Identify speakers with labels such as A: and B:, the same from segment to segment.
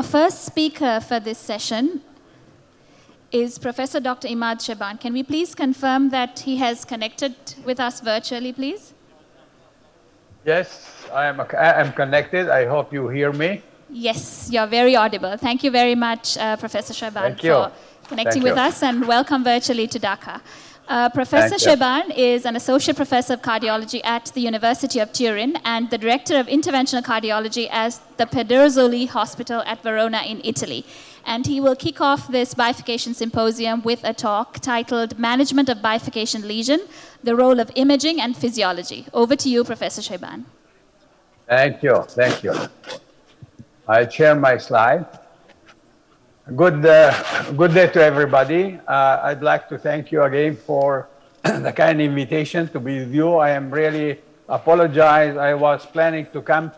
A: Our first speaker for this session is Professor Dr. Imad Sheiban. Can we please confirm that he has connected with us virtually, please?
B: Yes, I am connected. I hope you hear me.
A: Yes, you're very audible. Thank you very much, Professor Sheiban, for connecting with us, and welcome virtually to Dhaka. Professor Sheiban is an associate professor of cardiology at the University of Turin and the director of interventional cardiology at the Pedersoli Hospital at Verona in Italy. And he will kick off this bifurcation symposium with a talk titled Management of Bifurcation Lesion, the Role of Imaging and Physiology. Over to you, Professor Sheiban.
B: Thank you. Thank you. I share my slide. Good day to everybody. I'd like to thank you again for the kind invitation to be with you. I am really apologize. I was planning to come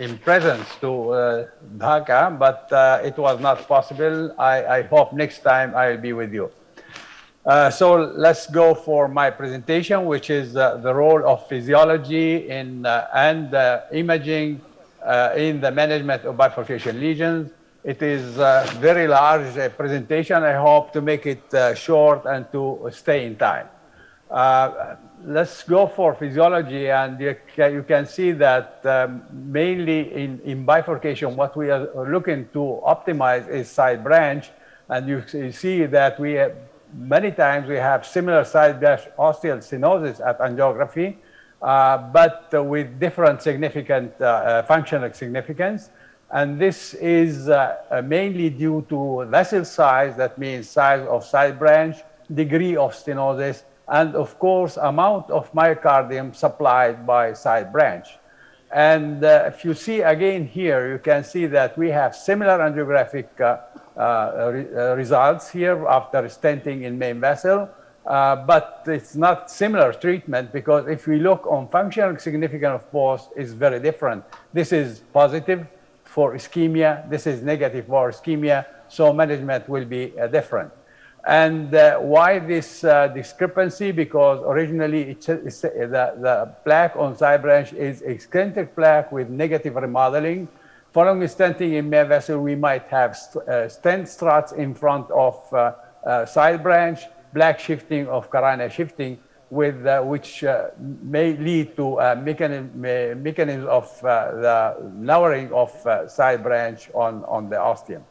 B: in presence to Dhaka, but it was not possible. I hope next time I'll be with you. So let's go for my presentation, which is the role of physiology and imaging in the management of bifurcation lesions. It is a very large presentation. I hope to make it short and to stay in time. Let's go for physiology, and you can see that mainly in bifurcation, what we are looking to optimize is side branch, and you see that many times we have similar side branch ostial stenosis at angiography, but with different significant functional significance. And this is mainly due to vessel size, that means size of side branch, degree of stenosis, and of course, amount of myocardium supplied by side branch. And if you see again here, you can see that we have similar angiographic results here after stenting in main vessel. But it's not similar treatment, because if we look on functional significance of both, is very different. This is positive for ischemia, this is negative for ischemia, so management will be different. And why this discrepancy? Because originally the plaque on side branch is eccentric plaque with negative remodeling. Following stenting in main vessel, we might have stent struts in front of side branch, black shifting of Karana shifting, with which may lead to a mechanism of the lowering of side branch on the ostium.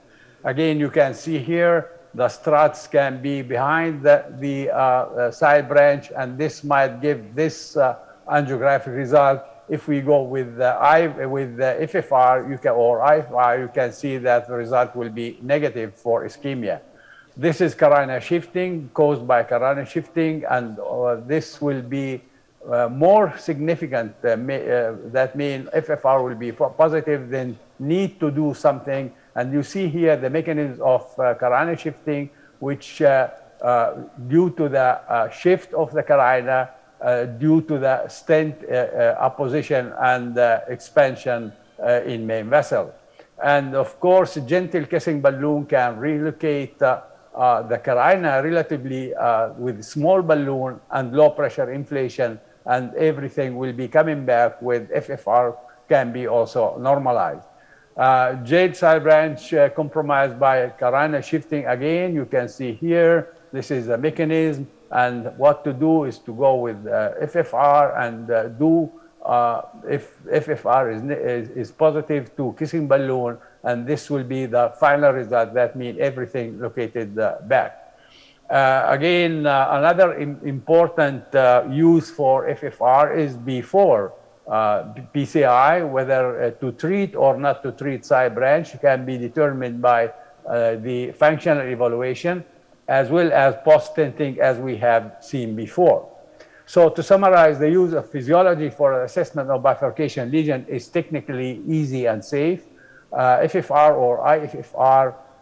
B: Again, you can see here the struts can be behind the side branch, and this might give this angiographic result. If we go with the FFR, or IFR, you can see that the result will be negative for ischemia. This is Karana shifting caused by Karana shifting, and this will be more significant. That means FFR will be positive, then need to do something. And you see here the mechanism of Karana shifting, which due to the shift of the Karana, due to the stent opposition and expansion in main vessel. And of course, gentle kissing balloon can relocate the Karana relatively with small balloon and low pressure inflation, and everything will be coming back with FFR can be also normalized. Jade side branch compromised by Karana shifting again. You can see here, this is the mechanism, and what to do is to go with FFR and if FFR is positive to kissing balloon, and this will be the final result. That means everything located back. Again, another important use for FFR is before PCI, whether to treat or not to treat side branch can be determined by the functional evaluation, as well as post-stenting, as we have seen before. So to summarize, the use of physiology for assessment of bifurcation lesion is technically easy and safe. FFR or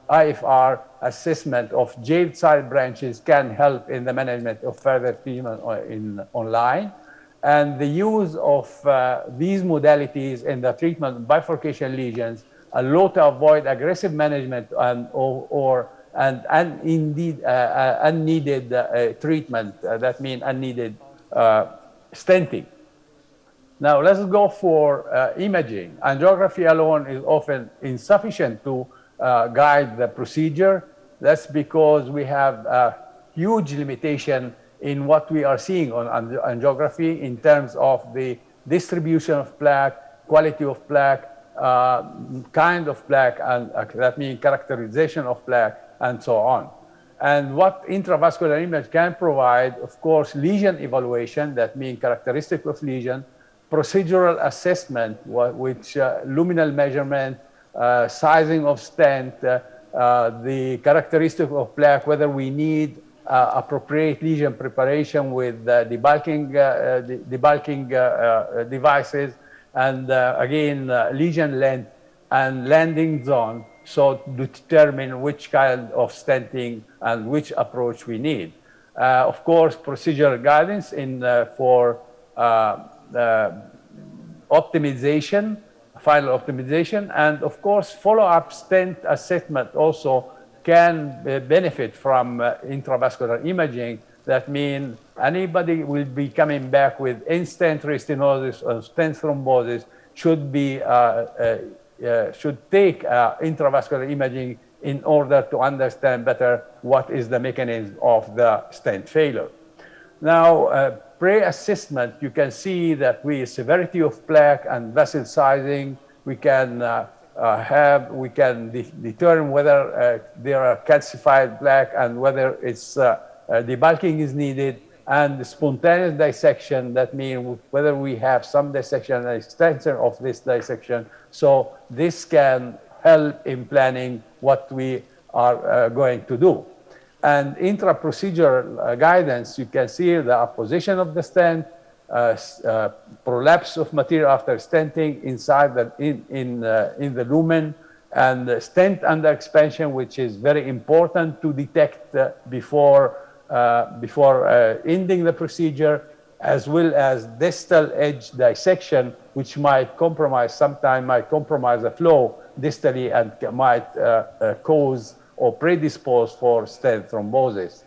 B: IFR assessment of jailed side branches can help in the management of further treatment online. And the use of these modalities in the treatment of bifurcation lesions allow to avoid aggressive management and unneeded treatment. That means unneeded stenting. Now let's go for imaging. Angiography alone is often insufficient to guide the procedure. That's because we have a huge limitation in what we are seeing on angiography in terms of the distribution of plaque, quality of plaque, kind of plaque, and that means characterization of plaque, and so on. And what intravascular image can provide, of course, lesion evaluation, that means characteristic of lesion, procedural assessment, which luminal measurement, sizing of stent, the characteristic of plaque, whether we need appropriate lesion preparation with debulking devices, and again, lesion length and landing zone, so to determine which kind of stenting and which approach we need. Of course, procedural guidance for optimization, final optimization, and of course, follow-up stent assessment also can benefit from intravascular imaging. That means anybody will be coming back with in-stent restenosis or stent thrombosis should take intravascular imaging in order to understand better what is the mechanism of the stent failure. Now, pre-assessment, you can see that with severity of plaque and vessel sizing, we can determine whether there are calcified plaque and whether it's debulking is needed, and spontaneous dissection, that means whether we have some dissection and extension of this dissection. So this can help in planning what we are going to do. And intra-procedural guidance, you can see the position of the stent, prolapse of material after stenting inside in the lumen, and stent under expansion, which is very important to detect before ending the procedure, as well as distal edge dissection, which might compromise the flow distally and might cause or predispose for stent thrombosis.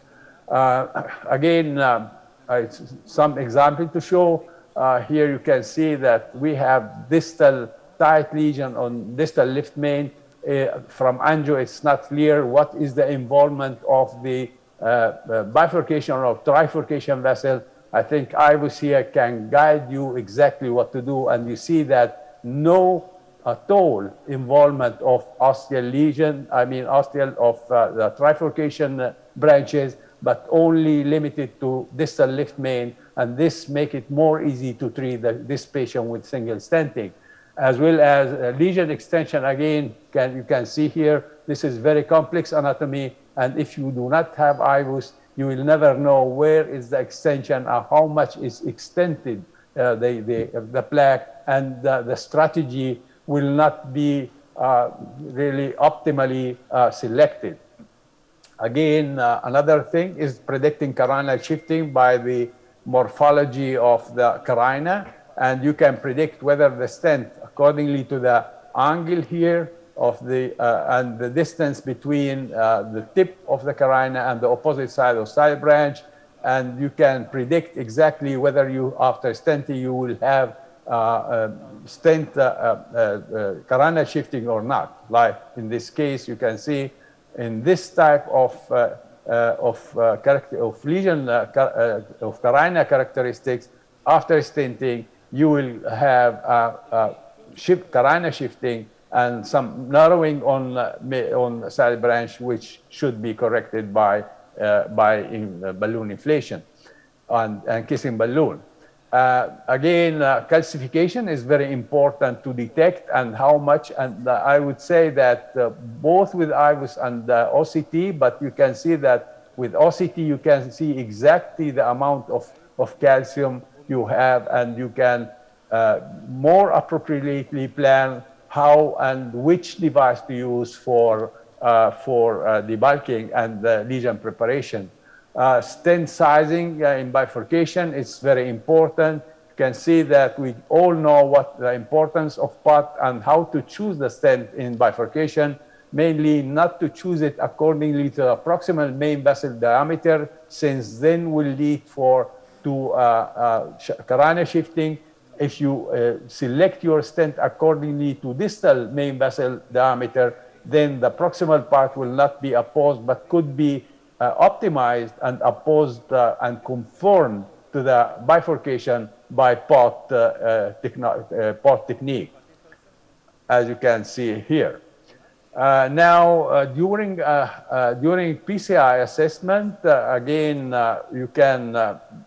B: Again, some example to show. Here you can see that we have distal tight lesion on distal left main. From angio, it's not clear what is the involvement of the bifurcation or trifurcation vessel. I think IVUS here can guide you exactly what to do, and you see that no at all involvement of ostial lesion, ostial of the trifurcation branches, but only limited to distal left main, and this make it more easy to treat this patient with single stenting. As well as lesion extension, again, you can see here, this is very complex anatomy, and if you do not have IVUS, you will never know where is the extension or how much is extended the plaque, and the strategy will not be really optimally selected. Again, another thing is predicting carinal shifting by the morphology of the carina, and you can predict whether the stent, accordingly to the angle here of the and the distance between the tip of the carina and the opposite side of side branch, and you can predict exactly whether you, after stenting, you will have stent carina shifting or not. Like in this case, you can see in this type of lesion of carina characteristics, after stenting, you will have carina shifting and some narrowing on side branch, which should be corrected by balloon inflation and kissing balloon. Again, calcification is very important to detect, and how much, and I would say that both with IVUS and OCT, but you can see that with OCT you can see exactly the amount of calcium you have, and you can more appropriately plan how and which device to use for debulking and lesion preparation. Stent sizing in bifurcation is very important. You can see that we all know what the importance of PUT and how to choose the stent in bifurcation, mainly not to choose it accordingly to the proximal main vessel diameter, since then will lead to carina shifting. if you select your stent accordingly to distal main vessel diameter, then the proximal part will not be opposed, but could be optimized and opposed and conformed to the bifurcation by port technique, as you can see here. During PCI assessment, again, you can,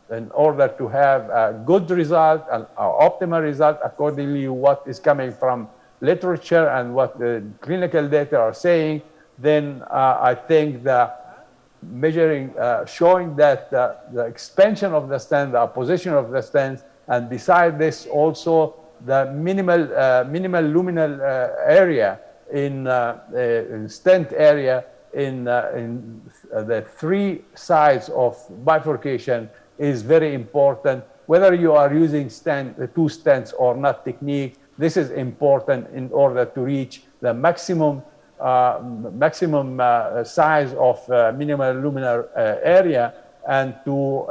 B: in order to have a good result, an optimal result, accordingly what is coming from literature and what the clinical data are saying, then I think the measuring, showing that the expansion of the stent, the opposition of the stent, and beside this also the minimal luminal area in stent area in the three sides of bifurcation is very important. Whether you are using two stents or not technique, this is important in order to reach the maximum size of minimal luminal area, and to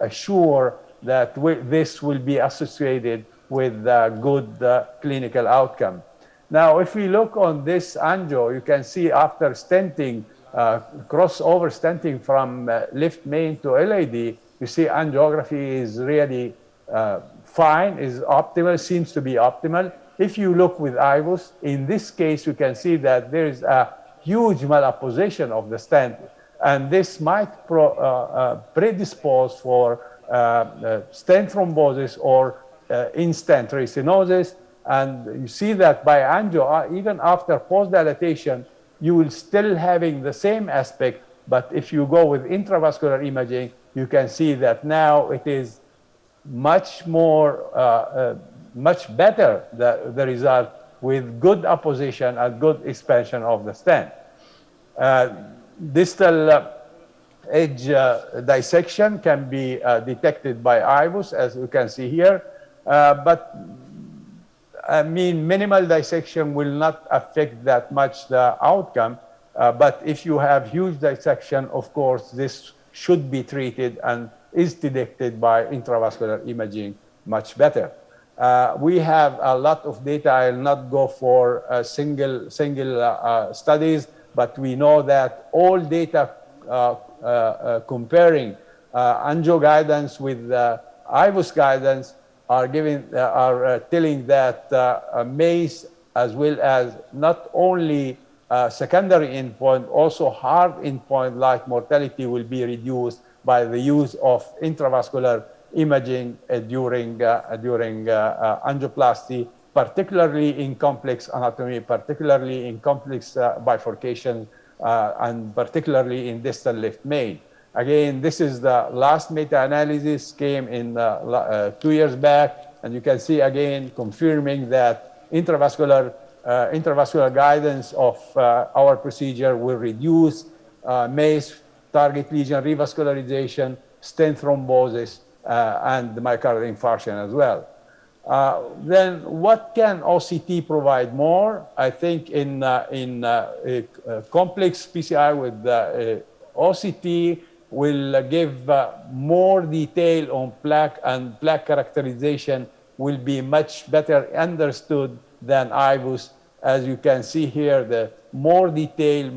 B: assure that this will be associated with good clinical outcome. Now, if we look on this angio, you can see after stenting, crossover stenting from left main to LAD, you see angiography is really fine, is optimal, seems to be optimal. If you look with IVUS, in this case, you can see that there is a huge malapposition of the stent, and this might predispose for stent thrombosis or in-stent restenosis. And you see that by angio, even after post-dilatation, you will still having the same aspect, but if you go with intravascular imaging, you can see that now it is much more, much better, the result, with good opposition and good expansion of the stent. Distal edge dissection can be detected by IVUS, as you can see here, but I mean, minimal dissection will not affect that much the outcome, but if you have huge dissection, of course, this should be treated and is detected by intravascular imaging much better. We have a lot of data. I'll not go for single studies, but we know that all data comparing angio guidance with IVUS guidance are telling that MACE, as well as not only secondary endpoint, also hard endpoint like mortality, will be reduced by the use of intravascular imaging during angioplasty, particularly in complex anatomy, particularly in complex bifurcation, and particularly in distal left main. Again, this is the last meta-analysis, came in 2 years back, and you can see again confirming that intravascular guidance of our procedure will reduce MACE, target lesion revascularization, stent thrombosis, and the myocardial infarction as well. Then what can OCT provide more? I think in complex PCI with OCT will give more detail on plaque, and plaque characterization will be much better understood than IVUS. As you can see here, the more detail,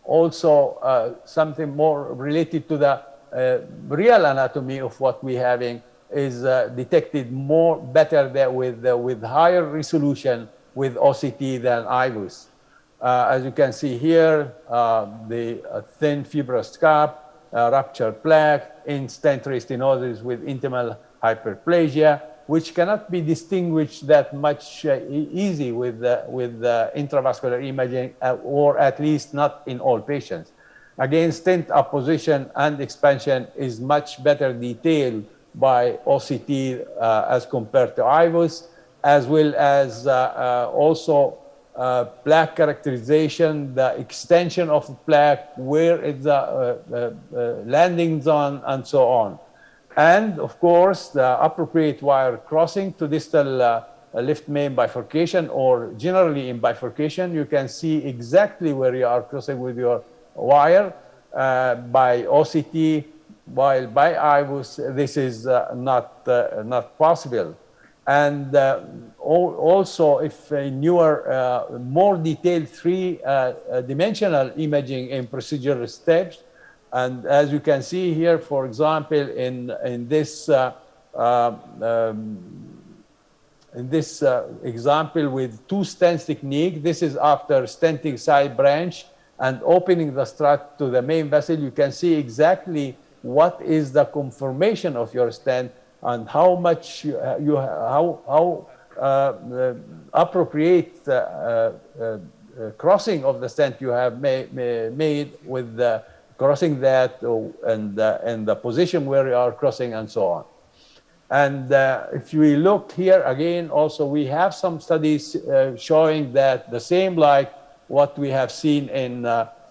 B: also something more related to the real anatomy of what we're having is detected better there with higher resolution with OCT than IVUS. As you can see here, the thin fibrous scap, ruptured plaque, in-stent restenosis with intimal hyperplasia, which cannot be distinguished that much easy with intravascular imaging, or at least not in all patients. Again, stent opposition and expansion is much better detailed by OCT as compared to IVUS, as well as also plaque characterization, the extension of the plaque, where it's landing zone, and so on. And of course, the appropriate wire crossing to distal left main bifurcation, or generally in bifurcation, you can see exactly where you are crossing with your wire by OCT. while by IVUS, this is not possible. And also, if a newer, more detailed three-dimensional imaging in procedural steps, and as you can see here, for example, in this example with two stents technique, this is after stenting side branch and opening the strut to the main vessel. You can see exactly what is the conformation of your stent and how much appropriate crossing of the stent you have made with the crossing that and the position where you are crossing and so on. And if we look here again, also we have some studies showing that the same like what we have seen in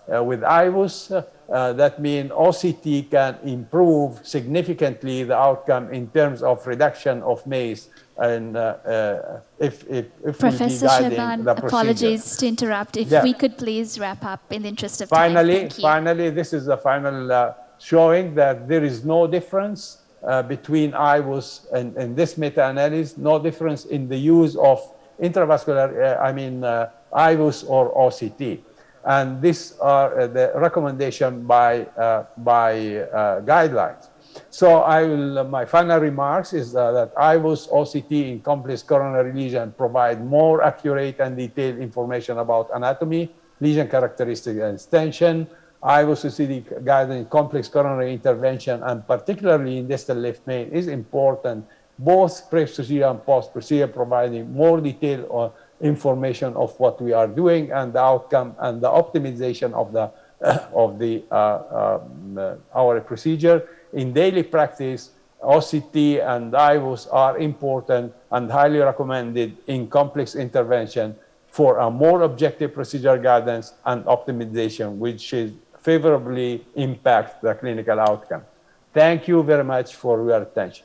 B: with IVUS, that means OCT can improve significantly the outcome in terms of reduction of MACE, and if
A: Professor Sheiban, apologies to interrupt. If we could please wrap up in the interest of time.
B: Finally, this is the final showing that there is no difference between IVUS and this meta-analysis, no difference in the use of intravascular, IVUS or OCT. And these are the recommendation by guidelines. So my final remarks is that IVUS, OCT in complex coronary lesion provide more accurate and detailed information about anatomy, lesion characteristics, and extension. IVUS OCT guidance in complex coronary intervention, and particularly in distal left main, is important, both pre-procedure and post-procedure, providing more detailed information of what we are doing and the outcome and the optimization of our procedure. In daily practice, OCT and IVUS are important and highly recommended in complex intervention for a more objective procedural guidance and optimization, which is favorably impact the clinical outcome. Thank you very much for your attention.